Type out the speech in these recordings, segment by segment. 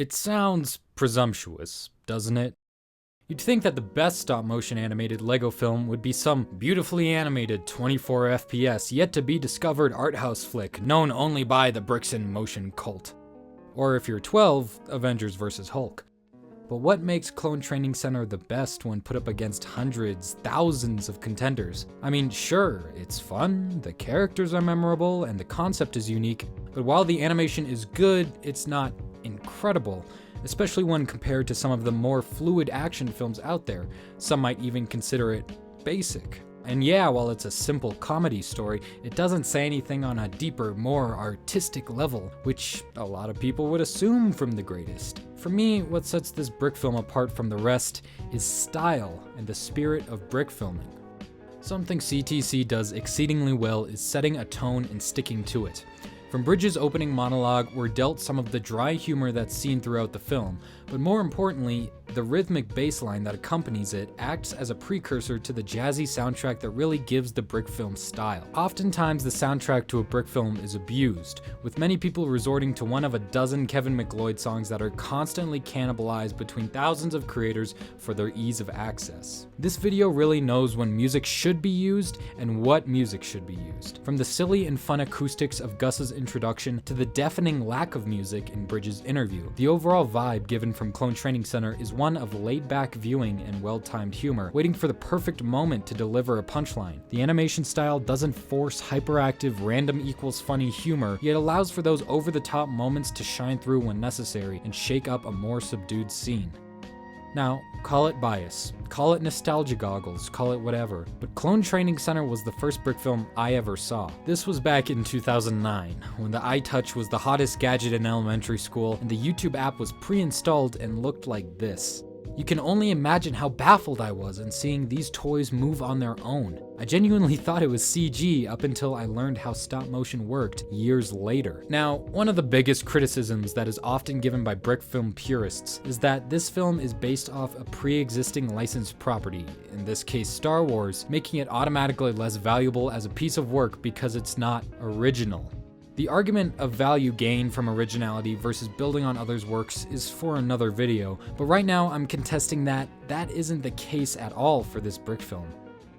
It sounds presumptuous, doesn't it? You'd think that the best stop-motion animated Lego film would be some beautifully animated 24 FPS yet to be discovered art house flick known only by the Bricks in Motion cult. Or if you're 12, Avengers vs. Hulk. But what makes Clone Training Center the best when put up against hundreds, thousands of contenders? I mean, sure, it's fun, the characters are memorable, and the concept is unique, but while the animation is good, it's not incredible, especially when compared to some of the more fluid action films out there. Some might even consider it basic. And yeah, while it's a simple comedy story, it doesn't say anything on a deeper, more artistic level, which a lot of people would assume from the greatest. For me, what sets this brick film apart from the rest is style and the spirit of brick filming. Something CTC does exceedingly well is setting a tone and sticking to it. From Bridges' opening monologue, we're dealt some of the dry humor that's seen throughout the film, but more importantly, the rhythmic bass line that accompanies it acts as a precursor to the jazzy soundtrack that really gives the brick film style. Oftentimes, the soundtrack to a brick film is abused, with many people resorting to one of a dozen Kevin MacLeod songs that are constantly cannibalized between thousands of creators for their ease of access. This video really knows when music should be used and what music should be used. From the silly and fun acoustics of Gus's introduction to the deafening lack of music in Bridges' interview, the overall vibe given from Clone Training Center is one of laid-back viewing and well-timed humor, waiting for the perfect moment to deliver a punchline. The animation style doesn't force hyperactive, random equals funny humor, yet allows for those over-the-top moments to shine through when necessary and shake up a more subdued scene. Now, call it bias, call it nostalgia goggles, call it whatever, but Clone Training Center was the first brick film I ever saw. This was back in 2009, when the iTouch was the hottest gadget in elementary school, and the YouTube app was pre-installed and looked like this. You can only imagine how baffled I was in seeing these toys move on their own. I genuinely thought it was CG up until I learned how stop motion worked years later. Now, one of the biggest criticisms that is often given by brick film purists is that this film is based off a pre-existing licensed property, in this case Star Wars, making it automatically less valuable as a piece of work because it's not original. The argument of value gained from originality versus building on others' works is for another video, but right now I'm contesting that that isn't the case at all for this brick film.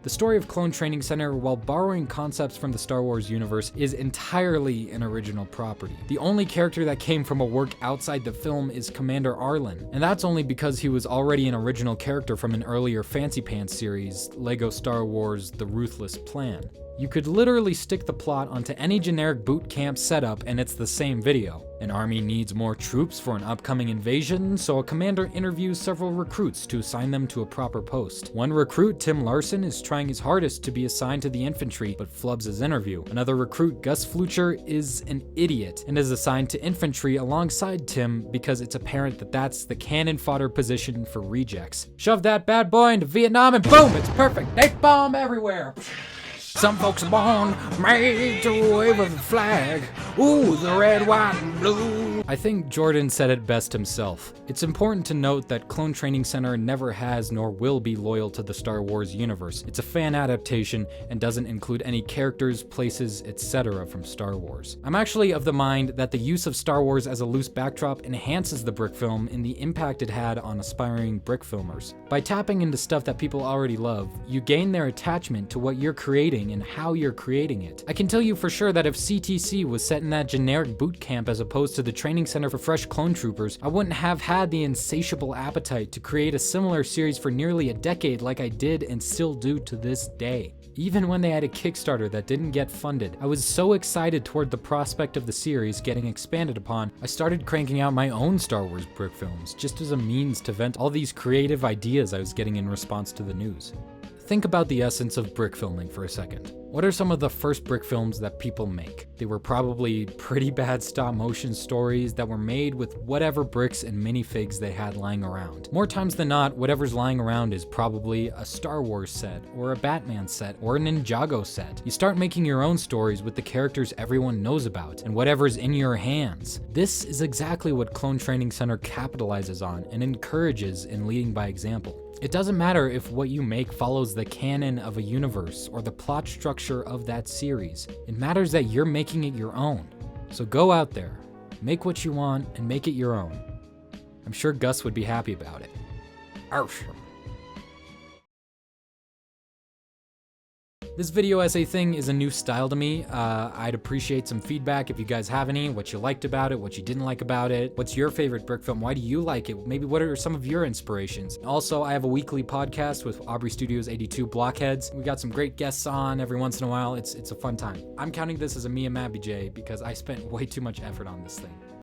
The story of Clone Training Center, while borrowing concepts from the Star Wars universe, is entirely an original property. The only character that came from a work outside the film is Commander Arlen, and that's only because he was already an original character from an earlier Fancy Pants series, LEGO Star Wars: The Ruthless Plan. You could literally stick the plot onto any generic boot camp setup and it's the same video. An army needs more troops for an upcoming invasion, so a commander interviews several recruits to assign them to a proper post. One recruit, Tim Larson, is trying his hardest to be assigned to the infantry, but flubs his interview. Another recruit, Gus Flucher, is an idiot and is assigned to infantry alongside Tim because it's apparent that that's the cannon fodder position for rejects. Shove that bad boy into Vietnam and boom, it's perfect. Napalm everywhere. Some folks are born made to wave a flag. Ooh, the red, white, and blue. I think Jordan said it best himself. It's important to note that Clone Training Center never has nor will be loyal to the Star Wars universe. It's a fan adaptation and doesn't include any characters, places, etc. from Star Wars. I'm actually of the mind that the use of Star Wars as a loose backdrop enhances the brick film in the impact it had on aspiring brick filmers. By tapping into stuff that people already love, you gain their attachment to what you're creating and how you're creating it. I can tell you for sure that if CTC was set in that generic boot camp as opposed to the training center for fresh clone troopers, I wouldn't have had the insatiable appetite to create a similar series for nearly a decade like I did and still do to this day. Even when they had a Kickstarter that didn't get funded, I was so excited toward the prospect of the series getting expanded upon, I started cranking out my own Star Wars brick films, just as a means to vent all these creative ideas I was getting in response to the news. Think about the essence of brick filming for a second. What are some of the first brick films that people make? They were probably pretty bad stop motion stories that were made with whatever bricks and minifigs they had lying around. More times than not, whatever's lying around is probably a Star Wars set, or a Batman set, or a Ninjago set. You start making your own stories with the characters everyone knows about, and whatever's in your hands. This is exactly what Clone Training Center capitalizes on and encourages in leading by example. It doesn't matter if what you make follows the canon of a universe or the plot structure of that series. It matters that you're making it your own. So go out there, make what you want, and make it your own. I'm sure Gus would be happy about it. Arf. This video essay thing is a new style to me. I'd appreciate some feedback if you guys have any, what you liked about it, what you didn't like about it, what's your favorite Brick film, why do you like it, maybe what are some of your inspirations. Also, I have a weekly podcast with Aubrey Studios 82 Blockheads. We got some great guests on every once in a while. It's a fun time. I'm counting this as a me and Matt BJ because I spent way too much effort on this thing.